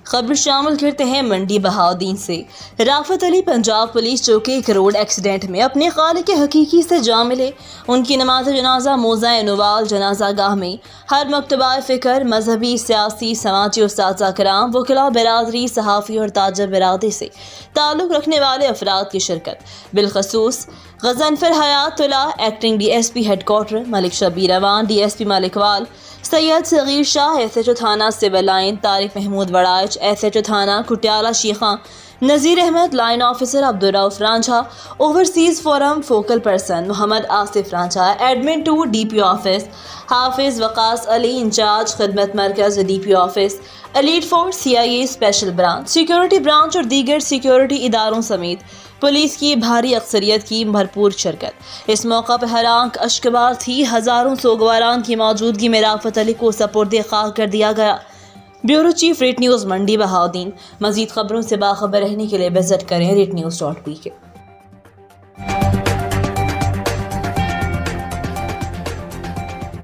خبر شامل کرتے ہیں منڈی بہاؤدین سے۔ رافت علی پنجاب پولیس چوکے ایک روڈ ایکسیڈنٹ میں اپنے خالق حقیقی سے جا ملے۔ ان کی نماز جنازہ موزہ نوال جنازہ گاہ میں ہر مکتبہ فکر، مذہبی، سیاسی، سماجی اساتذہ کرام، وکلاء برادری، صحافی اور تاجر برادری سے تعلق رکھنے والے افراد کی شرکت، بالخصوص Ghazanfar Hayat Ullah, acting D S P head quarter, Malik Shabbir Awan, D S P Malakwal, Syed Saghir Shah, S H O تھانہ civil line, Tariq Mahmood Waraich, S H O تھانہ Kathiala Sheikhan, Nazir Ahmed, line officer Abdul Rauf Ranjha, overseas forum focal person Muhammad Asif Ranjha, admin 2 D P O office Hafiz Waqas Ali, incharge خدمت مرکز D P O office elite force C I a special branch, security branch اور دیگر security اداروں سمیت police کی بھاری اکثریت کی بھرپور شرکت۔ اس موقع پر ہر آنکھ اشکبار تھی۔ ہزاروں سوگواران کی موجودگی میں رافت علی کو سپرد خاک کر دیا گیا۔ بیورو چیف ریٹ نیوز منڈی بہاؤدین۔ مزید خبروں سے باخبر رہنے کے لیے وزٹ کریں readnews.pk۔